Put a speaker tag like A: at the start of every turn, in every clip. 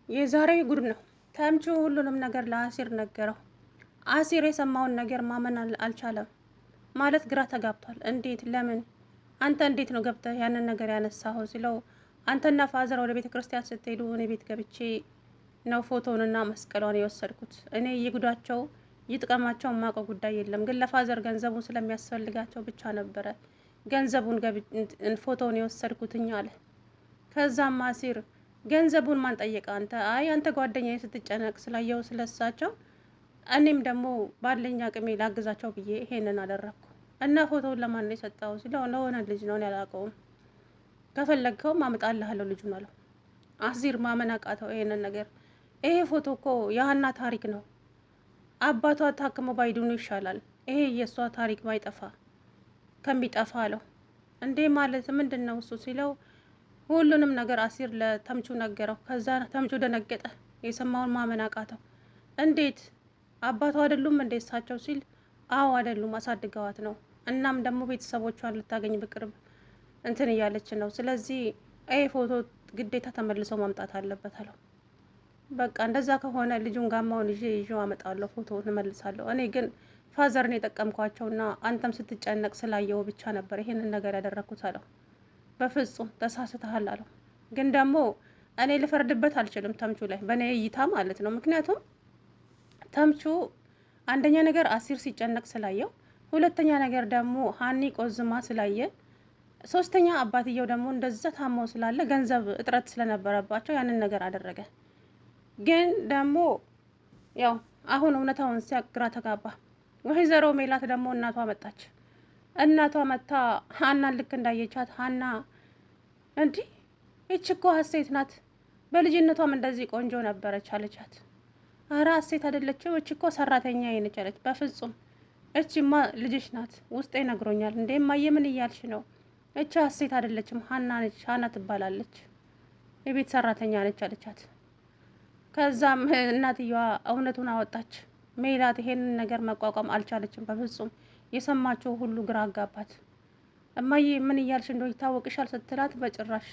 A: የዛሬው ጉድ ነው። ተምቹ ሁሉንም ነገር ለአሲር ነገረው። አሲር የሰማውን ነገር ማመን አልቻለም። ማለት ግራ ተጋብቷል። እንዴት? ለምን? አንተ እንዴት ነው ገብተህ ያንን ነገር ያነሳኸው ሲለው አንተና ፋዘር ወደ ቤተ ክርስቲያን ስትሄዱ እኔ ቤት ገብቼ ነው ፎቶውንና መስቀሏን የወሰድኩት። እኔ ይጉዳቸው ይጥቀማቸው የማውቀው ጉዳይ የለም፣ ግን ለፋዘር ገንዘቡን ስለሚያስፈልጋቸው ብቻ ነበረ ገንዘቡን ፎቶውን የወሰድኩትኝ አለ። ከዛም አሲር ገንዘቡን ማን ጠየቀ? አንተ? አይ አንተ ጓደኛዬ ስትጨነቅ ስላየው ስለሳቸው እኔም ደግሞ ባለኝ አቅሜ ላግዛቸው ብዬ ይሄንን አደረግኩ። እና ፎቶውን ለማን ነው የሰጠው ሲለው ለሆነ ልጅ ነው ያላውቀውም፣ ከፈለግከውም አመጣልሃለሁ ልጁን አለው። አሲር ማመን አቃተው ይሄንን ነገር። ይሄ ፎቶ እኮ የሀና ታሪክ ነው። አባቷ ታክሞ ባይድኑ ይሻላል ይሄ የእሷ ታሪክ ባይጠፋ ከሚጠፋ አለው። እንዴ ማለት ምንድን ነው እሱ ሲለው ሁሉንም ነገር አሲር ለተምቹ ነገረው። ከዛ ተምቹ ደነገጠ። የሰማውን ማመን አቃተው። እንዴት? አባቱ አይደሉም እንዴ እሳቸው ሲል አዎ አይደሉም፣ አሳድገዋት ነው። እናም ደግሞ ቤተሰቦቿን ልታገኝ በቅርብ እንትን እያለች ነው። ስለዚህ ይሄ ፎቶ ግዴታ ተመልሶ ማምጣት አለበት አለው። በቃ እንደዛ ከሆነ ልጁን ጋማውን ይዤው አመጣለሁ፣ ፎቶውን እመልሳለሁ። እኔ ግን ፋዘርን የጠቀምኳቸውና አንተም ስትጨነቅ ስላየው ብቻ ነበር ይሄንን ነገር ያደረግኩት አለው። በፍጹም ተሳስተሃል አለው። ግን ደግሞ እኔ ልፈርድበት አልችልም ተምቹ ላይ፣ በእኔ እይታ ማለት ነው። ምክንያቱም ተምቹ አንደኛ ነገር አሲር ሲጨነቅ ስላየው፣ ሁለተኛ ነገር ደግሞ ሀኒ ቆዝማ ስላየ፣ ሶስተኛ አባትየው ደግሞ እንደዛ ታመው ስላለ ገንዘብ እጥረት ስለነበረባቸው ያንን ነገር አደረገ። ግን ደግሞ ያው አሁን እውነታውን ሲያግራ ተጋባ። ወይዘሮ ሜላት ደግሞ እናቷ መጣች። እናቷ መታ ሀናን ልክ እንዳየቻት ሀና እንዲህ ይች እኮ ሀሴት ናት፣ በልጅነቷም እንደዚህ ቆንጆ ነበረች አለቻት። አረ ሀሴት አይደለችም፣ እች እኮ ሰራተኛ ነች አለች። በፍጹም እችማ ልጅሽ ናት፣ ውስጤ ነግሮኛል። እንዴ እማዬ ምን እያልሽ ነው? እች ሀሴት አይደለችም፣ ሀና ነች፣ ሀና ትባላለች፣ የቤት ሰራተኛ ነች አለቻት። ከዛም እናትየዋ እውነቱን አወጣች። ሜላት ይሄንን ነገር መቋቋም አልቻለችም በፍጹም። የሰማችው ሁሉ ግራ አጋባት። እማዬ ምን እያልሽ እንደሆነ ይታወቅሻል ስትላት፣ በጭራሽ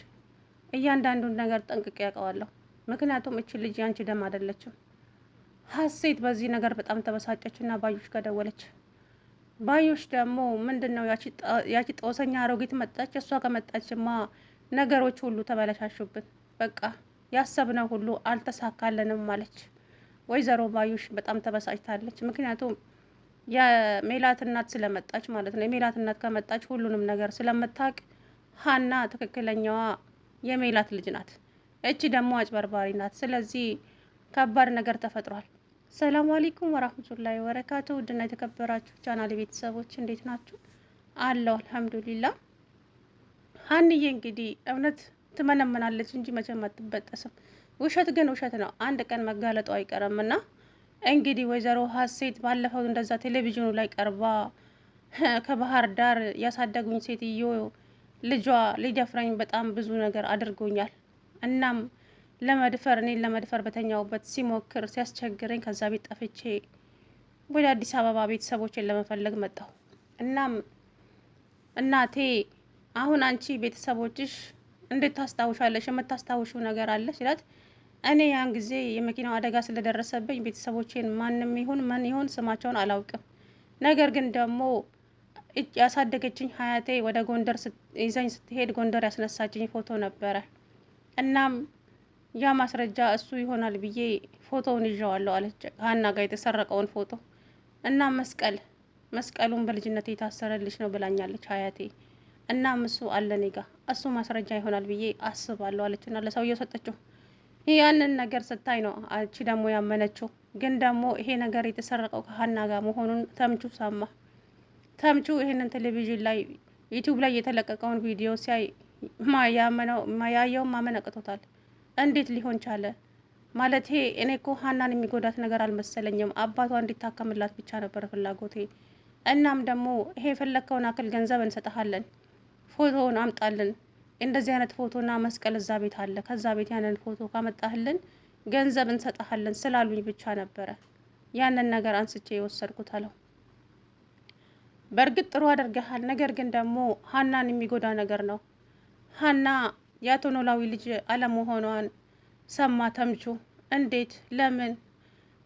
A: እያንዳንዱን ነገር ጠንቅቄ ያውቀዋለሁ። ምክንያቱም እቺ ልጅ ያንቺ ደም አይደለችም። ሀሴት በዚህ ነገር በጣም ተበሳጨች እና ባዩሽ ጋር ደወለች። ባዩሽ ደግሞ ምንድን ነው ያቺ ጦሰኛ አሮጊት መጣች። እሷ ከመጣችማ ነገሮች ሁሉ ተበለሻሹብን። በቃ ያሰብነው ሁሉ አልተሳካለንም አለች። ወይዘሮ ባዩሽ በጣም ተበሳጭታለች። ምክንያቱም የሜላት እናት ስለመጣች ማለት ነው። የሜላት እናት ከመጣች ሁሉንም ነገር ስለምታውቅ ሀና ትክክለኛዋ የሜላት ልጅ ናት። እቺ ደግሞ አጭበርባሪ ናት። ስለዚህ ከባድ ነገር ተፈጥሯል። ሰላም አለይኩም ወራህመቱላሂ ወበረካቱ። ውድና የተከበራችሁ ቻናል ቤተሰቦች እንዴት ናችሁ? አለው አልሐምዱሊላህ። ሀንዬ እንግዲህ እውነት ትመነመናለች እንጂ መቼም አትበጠስም። ውሸት ግን ውሸት ነው። አንድ ቀን መጋለጡ አይቀርምና እንግዲህ ወይዘሮ ሀሴት ባለፈው እንደዛ ቴሌቪዥኑ ላይ ቀርባ ከባህር ዳር ያሳደጉኝ ሴትዮ ልጇ ሊደፍረኝ በጣም ብዙ ነገር አድርጎኛል። እናም እኔን ለመድፈር በተኛውበት ሲሞክር ሲያስቸግረኝ ከዛ ቤት ጠፍቼ ወደ አዲስ አበባ ቤተሰቦችን ለመፈለግ መጣሁ። እናም እናቴ አሁን አንቺ ቤተሰቦችሽ እንዴት ታስታውሻለሽ? የምታስታውሹ ነገር አለ ሲላት፣ እኔ ያን ጊዜ የመኪናው አደጋ ስለደረሰብኝ ቤተሰቦቼን ማንም ይሁን ማን ይሁን ስማቸውን አላውቅም። ነገር ግን ደግሞ ያሳደገችኝ ሀያቴ ወደ ጎንደር ይዘኝ ስትሄድ ጎንደር ያስነሳችኝ ፎቶ ነበረ። እናም ያ ማስረጃ እሱ ይሆናል ብዬ ፎቶውን ይዣዋለሁ አለች። ሀና ጋር የተሰረቀውን ፎቶ እና መስቀሉን በልጅነት የታሰረልሽ ነው ብላኛለች ሀያቴ። እናም እሱ አለ እኔ ጋ እሱ ማስረጃ ይሆናል ብዬ አስባለሁ አለች እና ለሰውየው ሰጠችው። ያንን ነገር ስታይ ነው አንቺ ደግሞ ያመነችው። ግን ደግሞ ይሄ ነገር የተሰረቀው ከሀና ጋር መሆኑን ተምቹ ሰማ። ተምቹ ይሄንን ቴሌቪዥን ላይ ዩቲዩብ ላይ የተለቀቀውን ቪዲዮ ሲያይ ያየውን ማመን አቅቶታል። እንዴት ሊሆን ቻለ? ማለት እኔ እኮ ሀናን የሚጎዳት ነገር አልመሰለኝም። አባቷ እንዲታከምላት ብቻ ነበር ፍላጎቴ። እናም ደግሞ ይሄ የፈለግከውን አክል ገንዘብ እንሰጠሃለን፣ ፎቶውን አምጣልን፣ እንደዚህ አይነት ፎቶና መስቀል እዛ ቤት አለ፣ ከዛ ቤት ያንን ፎቶ ካመጣህልን ገንዘብ እንሰጠሃለን ስላሉኝ ብቻ ነበረ ያንን ነገር አንስቼ የወሰድኩት አለው። በእርግጥ ጥሩ አድርገሃል፣ ነገር ግን ደግሞ ሀናን የሚጎዳ ነገር ነው። ሀና የአቶ ኖላዊ ልጅ አለመሆኗን ሰማ ተምቹ። እንዴት? ለምን?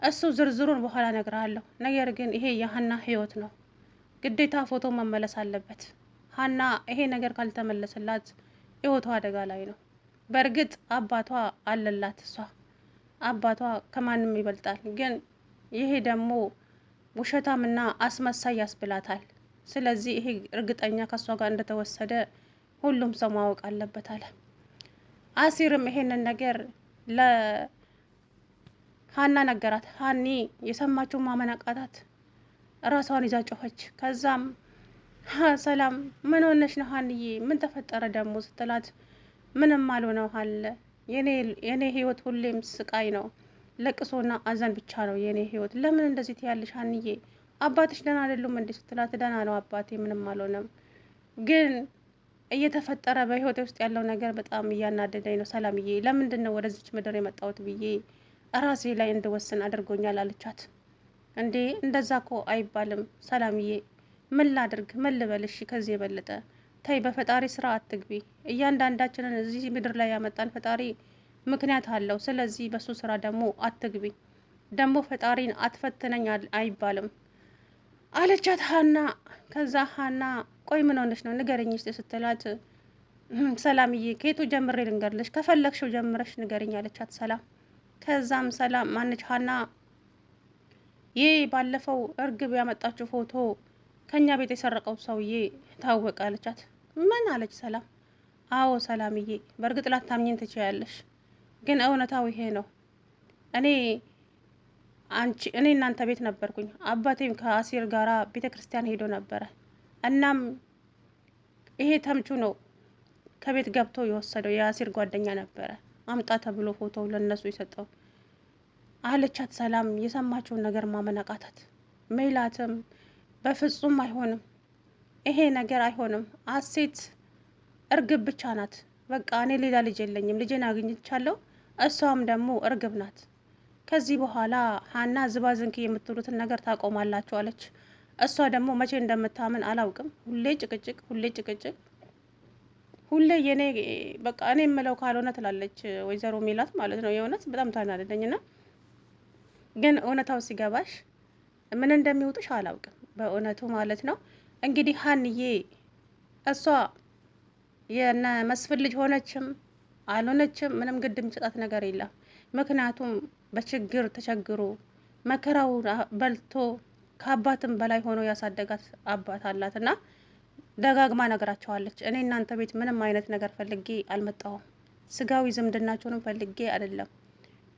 A: እሱ ዝርዝሩን በኋላ እነግርሃለሁ። ነገር ግን ይሄ የሀና ህይወት ነው፣ ግዴታ ፎቶ መመለስ አለበት። ሀና ይሄ ነገር ካልተመለሰላት ህይወቷ አደጋ ላይ ነው። በእርግጥ አባቷ አለላት፣ እሷ አባቷ ከማንም ይበልጣል። ግን ይሄ ደግሞ ውሸታምና አስመሳይ ያስብላታል። ስለዚህ ይሄ እርግጠኛ ከእሷ ጋር እንደተወሰደ ሁሉም ሰው ማወቅ አለበት አለ። አሲርም ይሄንን ነገር ለሀና ነገራት። ሀኒ የሰማችው ማመን አቃታት፣ ራሷን ይዛ ጮኸች። ከዛም ሰላም ምን ሆነሽ ነው ሀንዬ? ምን ተፈጠረ ደግሞ ስትላት ምንም አልሆነው አለ። የኔ ህይወት ሁሌም ስቃይ ነው፣ ለቅሶና አዘን ብቻ ነው የኔ ህይወት። ለምን እንደዚህ ትያለሽ ሀንዬ? አባትሽ ደህና አይደሉም እንዴ ስትላት ደህና ነው አባቴ፣ ምንም አልሆነም፣ ግን እየተፈጠረ በህይወቴ ውስጥ ያለው ነገር በጣም እያናደደኝ ነው ሰላምዬ። ለምንድን ነው ወደዚች ምድር የመጣሁት ብዬ ራሴ ላይ እንድወስን አድርጎኛል አለቻት። እንዴ እንደዛ እኮ አይባልም ሰላምዬ፣ ምን ላድርግ? ምን ልበልሽ? ከዚህ የበለጠ ተይ፣ በፈጣሪ ስራ አትግቢ። እያንዳንዳችንን እዚህ ምድር ላይ ያመጣን ፈጣሪ ምክንያት አለው። ስለዚህ በሱ ስራ ደግሞ አትግቢ። ደግሞ ፈጣሪን አትፈትነኝ አይባልም አለቻት ሀና። ከዛ ሀና ቆይ ምን ሆነች ነው ንገረኝ እስቲ ስትላት ሰላምዬ ከየቱ ጀምሬ ልንገርልሽ? ከፈለግሽው ጀምረሽ ንገረኝ አለቻት ሰላም። ከዛም ሰላም ማነች ሀና ይህ ባለፈው እርግብ ያመጣችው ፎቶ ከኛ ቤት የሰረቀው ሰውዬ ታወቀ አለቻት። ምን አለች ሰላም? አዎ ሰላምዬ፣ በእርግጥ ላታምኝን ትችያለሽ፣ ግን እውነታው ይሄ ነው። እኔ እናንተ ቤት ነበርኩኝ። አባቴም ከአሲር ጋራ ቤተ ክርስቲያን ሄዶ ነበረ። እናም ይሄ ተምቹ ነው ከቤት ገብቶ የወሰደው። የአሲር ጓደኛ ነበረ፣ አምጣ ተብሎ ፎቶ ለነሱ የሰጠው አለቻት ሰላም። የሰማችውን ነገር ማመን አቃታት። ሜላትም በፍጹም አይሆንም፣ ይሄ ነገር አይሆንም፣ አሴት እርግብ ብቻ ናት። በቃ እኔ ሌላ ልጅ የለኝም፣ ልጄን አግኝቻለሁ፣ እሷም ደግሞ እርግብ ናት። ከዚህ በኋላ ሀና ዝባዝንኪ የምትሉትን ነገር ታቆማላችሁ አለች። እሷ ደግሞ መቼ እንደምታምን አላውቅም። ሁሌ ጭቅጭቅ፣ ሁሌ ጭቅጭቅ፣ ሁሌ የኔ በቃ እኔ የምለው ካልሆነ ትላለች ወይዘሮ ሜላት ማለት ነው። የእውነት በጣም ታናደደኝና ግን እውነታው ሲገባሽ ምን እንደሚውጥሽ አላውቅም በእውነቱ ማለት ነው። እንግዲህ ሀንዬ እሷ የነ መስፍን ልጅ ሆነችም አልሆነችም ምንም ግድ የሚሰጣት ነገር የለም። ምክንያቱም በችግር ተቸግሮ መከራው በልቶ ከአባትም በላይ ሆኖ ያሳደጋት አባት አላት እና ደጋግማ ነግራቸዋለች። እኔ እናንተ ቤት ምንም አይነት ነገር ፈልጌ አልመጣሁም፣ ስጋዊ ዝምድናችሁንም ፈልጌ አይደለም፣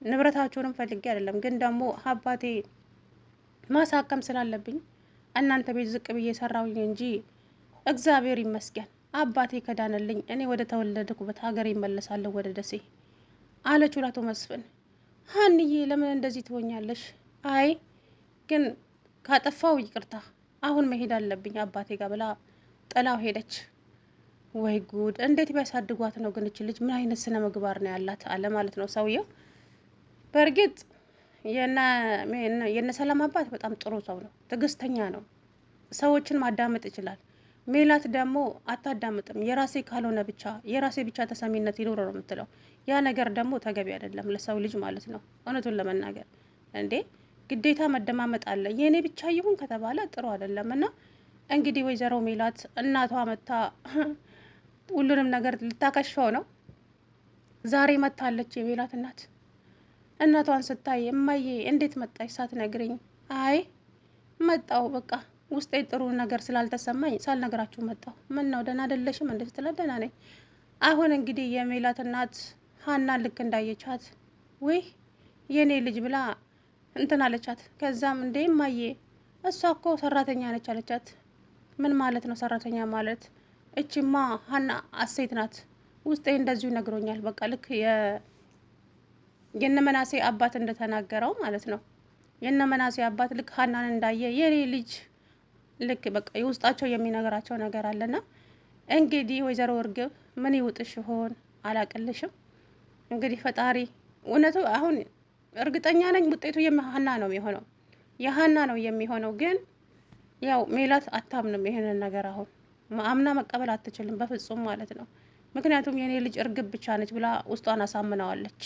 A: ንብረታችሁንም ፈልጌ አይደለም። ግን ደግሞ አባቴ ማሳከም ስላለብኝ እናንተ ቤት ዝቅ ብዬ ሰራሁኝ እንጂ እግዚአብሔር ይመስገን አባቴ ከዳነልኝ እኔ ወደ ተወለድኩበት ሀገር ይመለሳለሁ ወደ ደሴ አለችው ለአቶ መስፍን። ሀንዬ ለምን እንደዚህ ትሆኛለሽ? አይ ግን ካጠፋው ይቅርታ፣ አሁን መሄድ አለብኝ አባቴ ጋር ብላ ጥላው ሄደች። ወይ ጉድ! እንዴት ቢያሳድጓት ነው ግን እች ልጅ ምን አይነት ስነ ምግባር ነው ያላት አለ ማለት ነው ሰውየው። በእርግጥ የነ ሰላም አባት በጣም ጥሩ ሰው ነው፣ ትዕግስተኛ ነው፣ ሰዎችን ማዳመጥ ይችላል። ሜላት ደግሞ አታዳምጥም። የራሴ ካልሆነ ብቻ የራሴ ብቻ ተሰሚነት ይኖር ነው የምትለው። ያ ነገር ደግሞ ተገቢ አይደለም ለሰው ልጅ ማለት ነው። እውነቱን ለመናገር እንዴ ግዴታ መደማመጥ አለ። የእኔ ብቻ ይሁን ከተባለ ጥሩ አይደለም። እና እንግዲህ ወይዘሮ ሜላት እናቷ መታ ሁሉንም ነገር ልታከሽፈው ነው። ዛሬ መታለች የሜላት እናት። እናቷን ስታይ እማዬ እንዴት መጣች ሳትነግሪኝ? አይ መጣው በቃ ውስጤ ጥሩ ነገር ስላልተሰማኝ ሳልነግራችሁ መጣሁ። ምን ነው ደህና አይደለሽም? እንዴት ስትላት ደህና ነኝ። አሁን እንግዲህ የሜላት እናት ሀና ልክ እንዳየቻት ወይ የኔ ልጅ ብላ እንትን አለቻት። ከዛም እንዴ እማዬ እሷ እኮ ሰራተኛ ነች አለቻት። ምን ማለት ነው ሰራተኛ ማለት? እቺማ ሀና አሴት ናት። ውስጤ እንደዚሁ ነግሮኛል። በቃ ልክ የነመናሴ አባት እንደተናገረው ማለት ነው። የነመናሴ አባት ልክ ሀናን እንዳየ የኔ ልጅ ልክ በቃ የውስጣቸው የሚነገራቸው ነገር አለና እንግዲህ ወይዘሮ እርግብ ምን ይውጥሽ ይሆን አላቅልሽም። እንግዲህ ፈጣሪ እውነቱ አሁን እርግጠኛ ነኝ ውጤቱ የሀና ነው የሚሆነው፣ የሀና ነው የሚሆነው። ግን ያው ሜላት አታምንም ይሄንን ነገር አሁን አምና መቀበል አትችልም በፍጹም ማለት ነው። ምክንያቱም የኔ ልጅ እርግብ ብቻ ነች ብላ ውስጧን አሳምነዋለች።